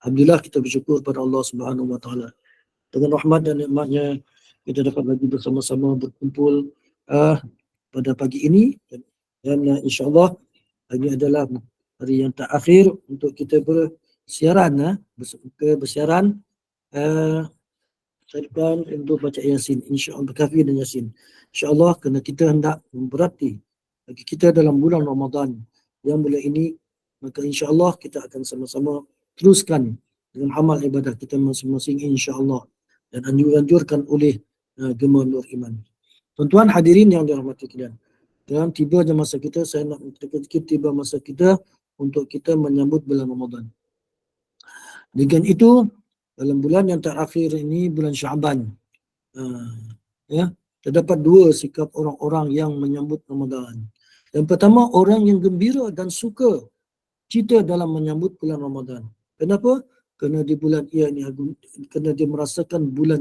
Alhamdulillah kita bersyukur pada Allah Subhanahu Wa Taala. Dengan rahmat dan nikmatnya kita dapat lagi bersama-sama berkumpul pada pagi ini dan insya-Allah ini adalah hari yang terakhir untuk kita bersiaran bersiaran selepas untuk baca Yasin, insya-Allah Kahfi dan Yasin. Insya-Allah kerana kita hendak memberati bagi kita dalam bulan Ramadan yang bulan ini, maka insya-Allah kita akan sama-sama teruskan dengan amal ibadah kita masing-masing insya-Allah dan anjurkan oleh Gema Nur Iman. Tuan-tuan hadirin yang dirahmati sekalian, dalam tiba je masa kita, saya nak tiba masa kita untuk kita menyambut bulan Ramadan. Dengan itu, dalam bulan yang terakhir ini, bulan Syaban, terdapat dua sikap orang-orang yang menyambut Ramadan. Yang pertama, orang yang gembira dan suka kita dalam menyambut bulan Ramadan. Kenapa? Kerana di bulan ini, kerana dia merasakan bulan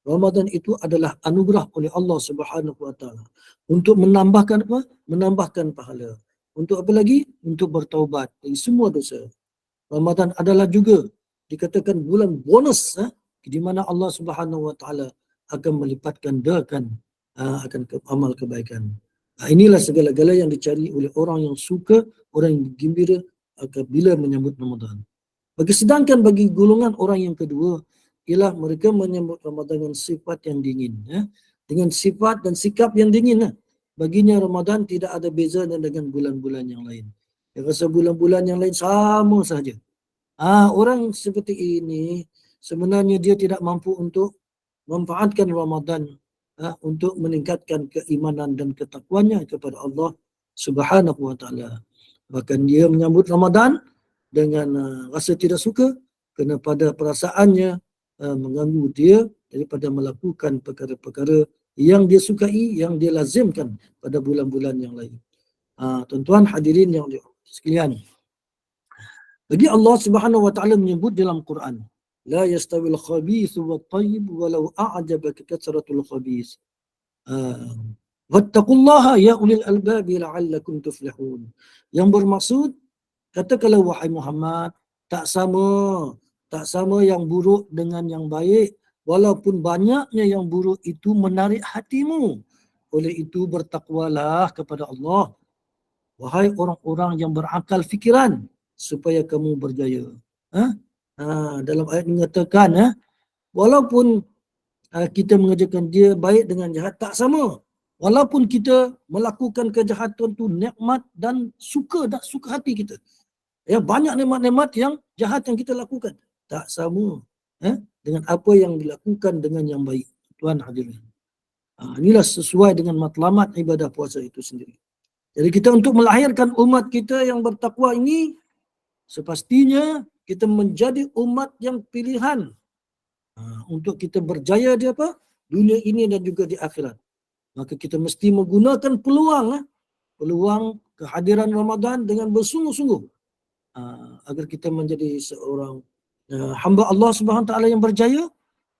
Ramadan itu adalah anugerah oleh Allah Subhanahu Wa Taala untuk menambahkan apa? Menambahkan pahala. Untuk apa lagi? Untuk bertaubat dari semua dosa. Ramadan adalah juga dikatakan bulan bonus, di mana Allah Subhanahu Wa Taala akan melipatkan gandakan akan amal kebaikan. Inilah segala-gala yang dicari oleh orang yang suka, orang yang gembira bila menyambut Ramadan. Sedangkan bagi golongan orang yang kedua, ialah mereka menyambut Ramadan dengan sifat yang dingin. Dengan sifat dan sikap yang dingin. Baginya Ramadan tidak ada beza dengan bulan-bulan yang lain. Dia rasa bulan-bulan yang lain sama saja. Orang seperti ini sebenarnya dia tidak mampu untuk memanfaatkan Ramadan untuk meningkatkan keimanan dan ketakwaannya kepada Allah Subhanahu Wa Taala. Bahkan dia menyambut Ramadan dengan rasa tidak suka kerana pada perasaannya mengganggu dia daripada melakukan perkara-perkara yang dia sukai, yang dia lazimkan pada bulan-bulan yang lain. Tuan-tuan hadirin yang sekalian, bagi Allah Subhanahu Wa Taala menyebut dalam Quran, la yastawil khabithu wat tayyib walau a'jabaka kathratul khabith. Wattaqullaha ya ulil albabi la'allakum tuflihun. Yang bermaksud, katakanlah wahai Muhammad, tak sama yang buruk dengan yang baik, walaupun banyaknya yang buruk itu menarik hatimu. Oleh itu bertakwalah kepada Allah, wahai orang-orang yang berakal fikiran, supaya kamu berjaya. Dalam ayat mengatakan, walaupun kita mengerjakan dia baik dengan jahat, tak sama. Walaupun kita melakukan kejahatan tu nikmat dan suka hati kita. Banyak nikmat-nikmat yang jahat yang kita lakukan, tak sama dengan apa yang dilakukan dengan yang baik. Tuan hadirin, inilah sesuai dengan matlamat ibadah puasa itu sendiri. Jadi kita untuk melahirkan umat kita yang bertakwa ini, sepastinya kita menjadi umat yang pilihan untuk kita berjaya di dunia ini dan juga di akhirat. Maka kita mesti menggunakan peluang kehadiran Ramadan dengan bersungguh-sungguh agar kita menjadi seorang hamba Allah Subhanahu Wa Taala yang berjaya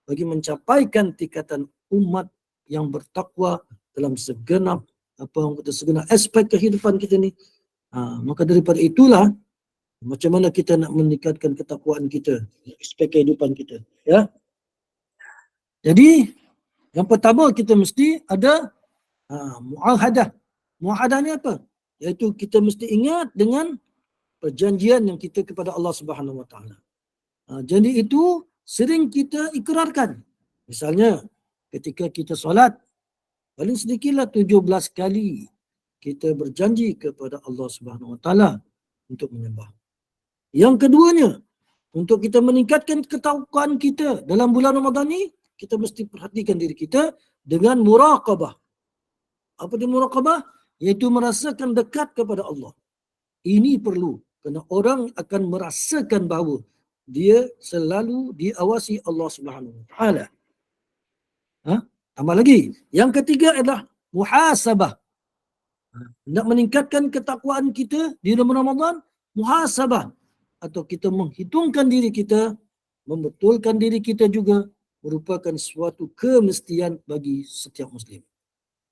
bagi mencapaikan tingkatan umat yang bertakwa dalam segenap aspek kehidupan kita ni. Maka daripada itulah macam mana kita nak meningkatkan ketakwaan kita, aspek kehidupan kita. Jadi yang pertama kita mesti ada muahadah. Muahadah ni apa? Iaitu kita mesti ingat dengan perjanjian yang kita kepada Allah Subhanahu Wa Taala. Jadi itu sering kita ikrarkan. Misalnya ketika kita solat, paling sedikitlah 17 kali kita berjanji kepada Allah Subhanahu Wa Taala untuk menyembah. Yang keduanya, untuk kita meningkatkan ketakwaan kita dalam bulan Ramadan ni, kita mesti perhatikan diri kita dengan muraqabah. Apa dia muraqabah? Iaitu merasakan dekat kepada Allah. Ini perlu, kerana orang akan merasakan bahawa dia selalu diawasi Allah Subhanahu Wa Taala. Tambah lagi, yang ketiga adalah muhasabah. Nak meningkatkan ketakwaan kita di dalam Ramadan, muhasabah, atau kita menghitungkan diri kita, membetulkan diri kita juga merupakan suatu kemestian bagi setiap Muslim.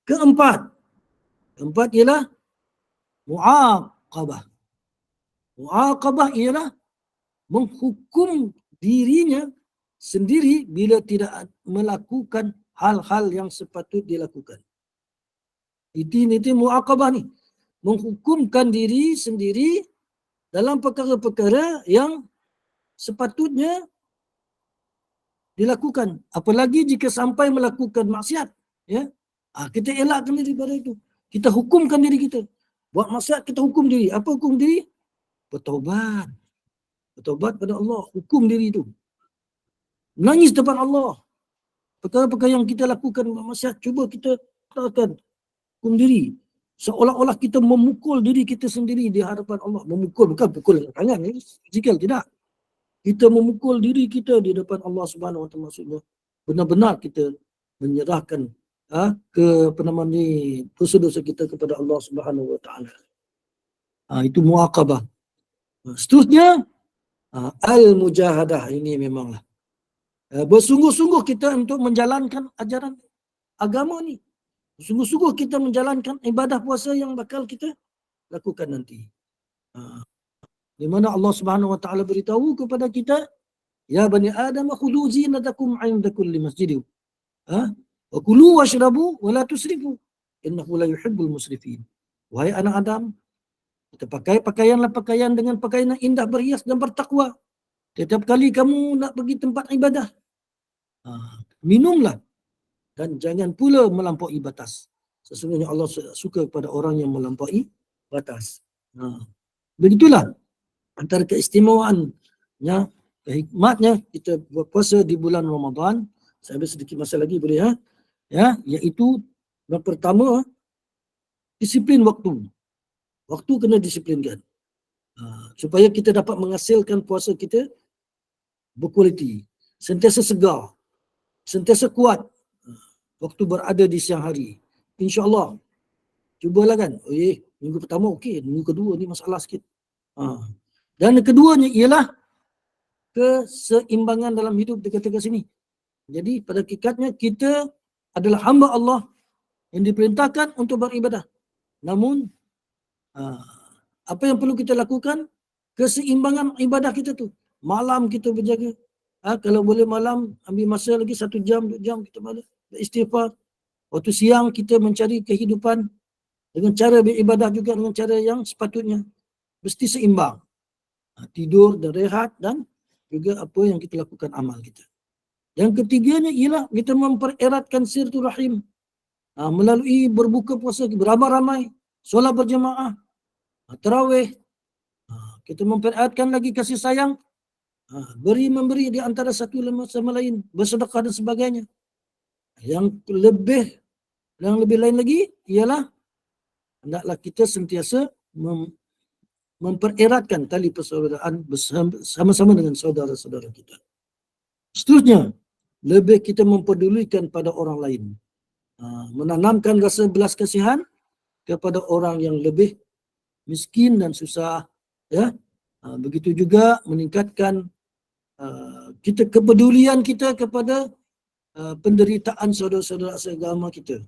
Keempat ialah muaqabah. Muaqabah ialah menghukum dirinya sendiri bila tidak melakukan hal-hal yang sepatut dilakukan. Itu muaqabah ni. Menghukumkan diri sendiri dalam perkara-perkara yang sepatutnya dilakukan. Apalagi jika sampai melakukan maksiat. Ya? Kita elakkan diri daripada itu. Kita hukumkan diri kita. Buat maksiat kita hukum diri. Apa hukum diri? Bertaubat. Bertaubat pada Allah. Hukum diri itu. Menangis depan Allah. Perkara-perkara yang kita lakukan maksiat, cuba kita katakan hukum diri. Seolah-olah kita memukul diri kita sendiri di hadapan Allah. Memukul, bukan pukul dengan tangan. Fizikal, tidak. Kita memukul diri kita di depan Allah Subhanahu Wa Taala. Maksudnya, benar-benar kita menyerahkan ke dosa-dosa kita kepada Allah Subhanahu Wa Taala. Itu muaqabah. Seterusnya, al-mujahadah. Ini memanglah. Bersungguh-sungguh kita untuk menjalankan ajaran agama ni. Sungguh-sungguh kita menjalankan ibadah puasa yang bakal kita lakukan nanti. Di mana Allah Subhanahu Wa Taala beritahu kepada kita, ya bani Adam khudhu zinatakum 'inda kulli masjid. Wa kulu washrabu wa la tusrifu. Innahu la yuhibbul musrifin. Wahai anak Adam, kita pakaianlah pakaian dengan pakaian yang indah, berhias dan bertakwa. Setiap kali kamu nak pergi tempat ibadah, minumlah dan jangan pula melampaui batas. Sesungguhnya Allah suka kepada orang yang melampaui batas. Begitulah antara keistimewaannya, hikmatnya kita berpuasa di bulan Ramadan. Saya ambil sedikit masa lagi boleh iaitu yang pertama, disiplin waktu. Waktu kena disiplinkan. Supaya kita dapat menghasilkan puasa kita berkualiti, sentiasa segar, sentiasa kuat waktu berada di siang hari. InsyaAllah. Cubalah kan. Minggu pertama okey, minggu kedua ni masalah sikit. Dan keduanya ialah keseimbangan dalam hidup dekat-dekat sini. Jadi pada hakikatnya kita adalah hamba Allah yang diperintahkan untuk beribadah. Namun apa yang perlu kita lakukan? Keseimbangan ibadah kita tu. Malam kita berjaga. Kalau boleh malam ambil masa lagi 1 jam, 2 jam kita beristighfar. Waktu siang kita mencari kehidupan dengan cara beribadah juga dengan cara yang sepatutnya. Mesti seimbang. Tidur dan rehat dan juga apa yang kita lakukan amal kita. Yang ketiganya ialah kita mempereratkan silaturahim melalui berbuka puasa beramai-ramai, solat berjemaah, tarawih. Kita mempereratkan lagi kasih sayang, beri-memberi di antara satu sama lain, bersedekah dan sebagainya. Yang lebih lain lagi ialah hendaklah kita sentiasa mempereratkan tali persaudaraan bersama-sama dengan saudara-saudara kita. Seterusnya, lebih kita mempedulikan pada orang lain. Menanamkan rasa belas kasihan kepada orang yang lebih miskin dan susah. Begitu juga meningkatkan kepedulian kita kepada penderitaan saudara-saudara seagama kita.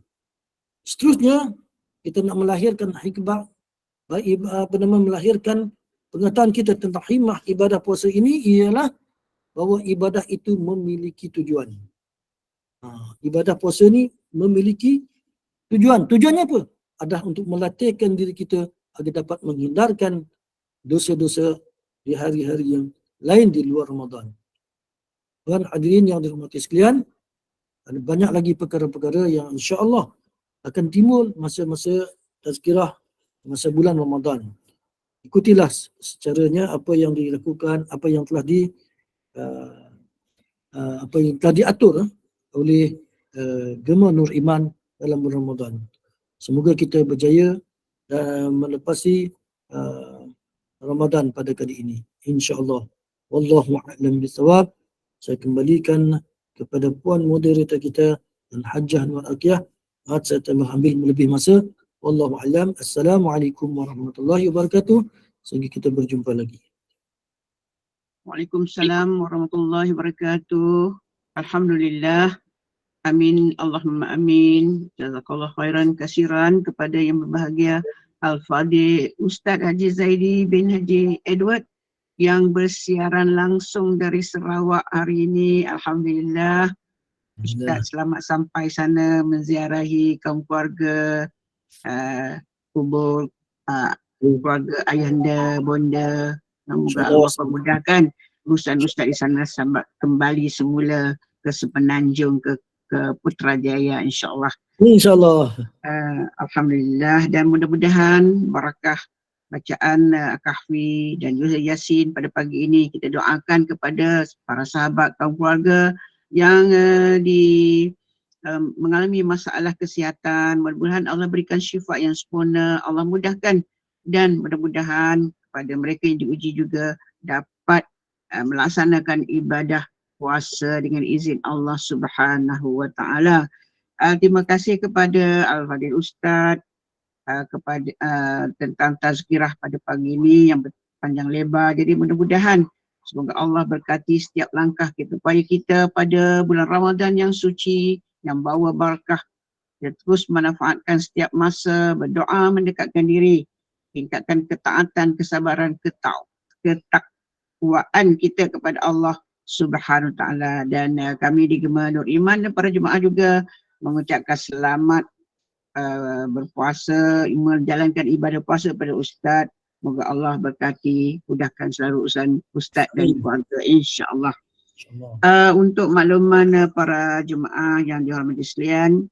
Seterusnya, kita nak melahirkan hikmah, melahirkan pengetahuan kita tentang hikmah ibadah puasa ini ialah bahawa ibadah itu memiliki tujuan. Ibadah puasa ni memiliki tujuan. Tujuannya apa? Adalah untuk melatihkan diri kita agar dapat menghindarkan dosa-dosa di hari-hari yang lain di luar Ramadan. Tuan hadirin yang dirahmati sekalian, ada banyak lagi perkara-perkara yang insya-Allah akan timbul masa-masa tazkirah masa bulan Ramadan. Ikutilah secaranya apa yang dilakukan, apa yang telah diatur oleh Gema Nur Iman dalam bulan Ramadan. Semoga kita berjaya melepasi Ramadan pada kali ini, insya-Allah. Wallahu a'lam bissawab. Saya kembalikan kepada puan moderator kita dan Hajjah Nur Akiyah. Saya telah ambil lebih masa. Wallahu a'lam. Assalamualaikum warahmatullahi wabarakatuh. Sehingga kita berjumpa lagi. Waalaikumsalam warahmatullahi wabarakatuh. Alhamdulillah. Amin. Allahumma amin. Jazakallah khairan kasiran kepada yang berbahagia Al-Fadhil Ustaz Haji Zaidi bin Haji Edward yang bersiaran langsung dari Sarawak hari ini. Alhamdulillah, Ustaz selamat sampai sana menziarahi kaum keluarga, kubur keluarga ayahanda, bonda. Semoga Allah permudahkan urusan Ustaz di sana sampai kembali semula ke Semenanjung, ke Putrajaya, insyaAllah. InsyaAllah. Alhamdulillah, dan mudah-mudahan barakah bacaan Kahfi dan juga Yasin pada pagi ini kita doakan kepada para sahabat kaum keluarga yang mengalami masalah kesihatan. Mudah-mudahan Allah berikan syifa yang sempurna, Allah mudahkan, dan mudah-mudahan kepada mereka yang diuji juga dapat melaksanakan ibadah puasa dengan izin Allah Subhanahu wa taala. Terima kasih kepada Al-Fadhil Ustaz kepada tentang tazkirah pada pagi ini yang panjang lebar. Jadi mudah-mudahan semoga Allah berkati setiap langkah kita, upaya kita pada bulan Ramadan yang suci, yang bawa barakah, dan terus manfaatkan setiap masa, berdoa, mendekatkan diri, tingkatkan ketaatan, kesabaran, ketakwaan kita kepada Allah Subhanahu Wa Taala. Dan kami di Gema Nur Iman dan para jemaah juga mengucapkan selamat berpuasa, menjalankan ibadah puasa pada Ustaz. Moga Allah berkati, mudahkan selalu urusan Ustaz dan keluarga, insya-Allah. Untuk makluman para jemaah yang dihormati sekalian,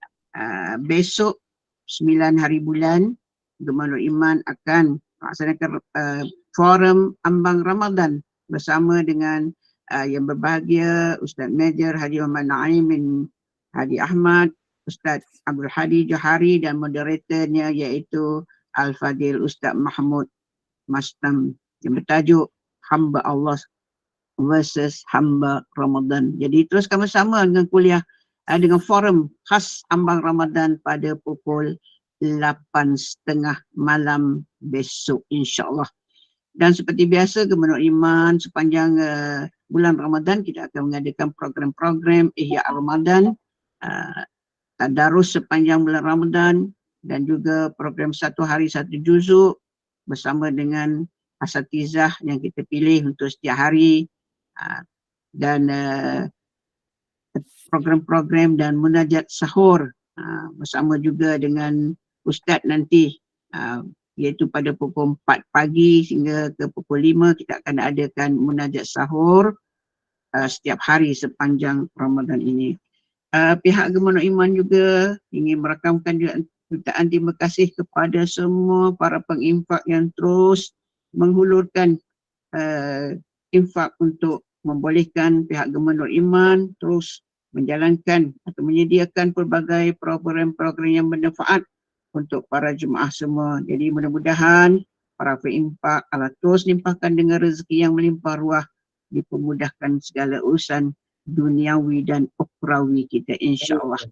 besok 9 hari bulan Gema Nur Iman akan melaksanakan forum ambang Ramadan bersama dengan yang berbahagia Ustaz Major Haji Muhammad Naim bin Hadi Ahmad, Ustaz Abdul Hadi Johari, dan moderatornya iaitu Al-Fadhil Ustaz Mahmud Mastam yang bertajuk Hamba Allah versus Hamba Ramadan. Jadi teruskan bersama dengan kuliah dengan forum khas ambang Ramadan pada pukul 8.30 malam besok, insya-Allah. Dan seperti biasa Gema Nur Iman sepanjang bulan Ramadan kita akan mengadakan program-program Ihya Ramadan, tadarus sepanjang bulan Ramadan, dan juga program satu hari satu juzuk bersama dengan asatizah yang kita pilih untuk setiap hari, dan program-program dan munajat sahur bersama juga dengan Ustaz nanti, iaitu pada pukul 4 pagi hingga ke pukul 5 kita akan adakan munajat sahur setiap hari sepanjang Ramadan ini. Pihak Gema Nur Iman juga ingin merakamkan juga ucapan terima kasih kepada semua para penginfak yang terus menghulurkan infak untuk membolehkan pihak Gema Nur Iman terus menjalankan atau menyediakan pelbagai program-program yang bermanfaat untuk para jemaah semua. Jadi mudah-mudahan para penginfak Allah terus limpahkan dengan rezeki yang melimpah ruah, dipermudahkan segala urusan duniawi dan ukhrawi kita, insya-Allah.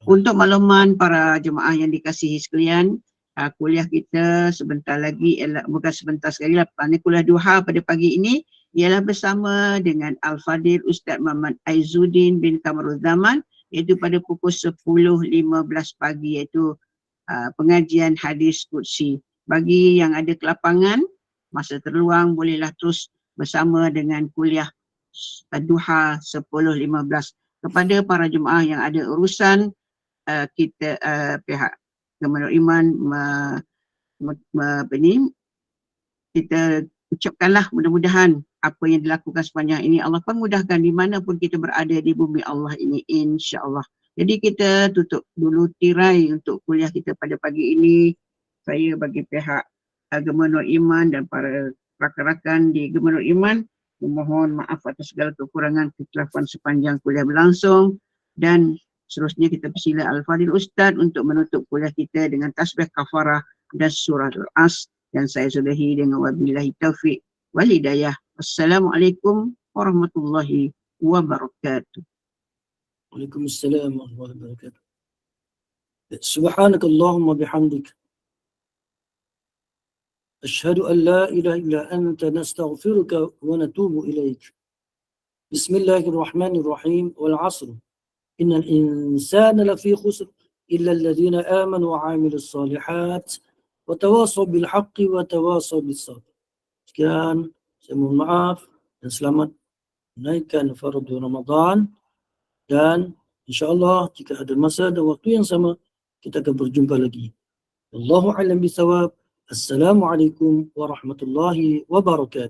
Untuk makluman para jemaah yang dikasihi sekalian, kuliah kita sebentar lagi, bukan sebentar sekali lah, kuliah duha pada pagi ini ialah bersama dengan Al-Fadhil Ustaz Muhammad Aizuddin bin Kamarul Zaman, iaitu pada pukul 10.15 pagi, iaitu pengajian hadis Qudsi. Bagi yang ada kelapangan, masa terluang, bolehlah terus bersama dengan kuliah duha 10.15. Kepada para jemaah yang ada urusan, kita pihak Gema Nur Iman kita ucapkanlah mudah-mudahan apa yang dilakukan sepanjang ini Allah permudahkan di mana pun kita berada di bumi Allah ini, insya-Allah. Jadi kita tutup dulu tirai untuk kuliah kita pada pagi ini. Saya bagi pihak Gema Nur Iman dan para rakan-rakan di Gema Nur Iman memohon maaf atas segala kekurangan kekeliruan sepanjang kuliah berlangsung, dan seterusnya kita persila Al-Fadhil Ustaz untuk menutup kuliah kita dengan tasbih kafarah dan surah Al-As, dan saya sudahi dengan wabillahi taufiq wal hidayah. Assalamualaikum warahmatullahi wabarakatuh. Waalaikumsalam warahmatullahi wabarakatuh. Subhanakallahumma bihamdik, asyhadu an la ilaha illa anta nastaghfiruka wa natubu ilaik. Bismillahirrahmanirrahim. Wal 'asr. Innal insana lafi khusr illa alladhina amanu wa 'amilus shalihat wa tawasaw bil haqqi wa tawasaw bis sabr. Sekian. Saya mohon maaf dan selamat menaikkan fardu Ramadan, dan insyaAllah jika ada masa dan waktu yang sama kita akan berjumpa lagi. Wallahu a'lam bishawab. Assalamualaikum warahmatullahi wabarakatuh.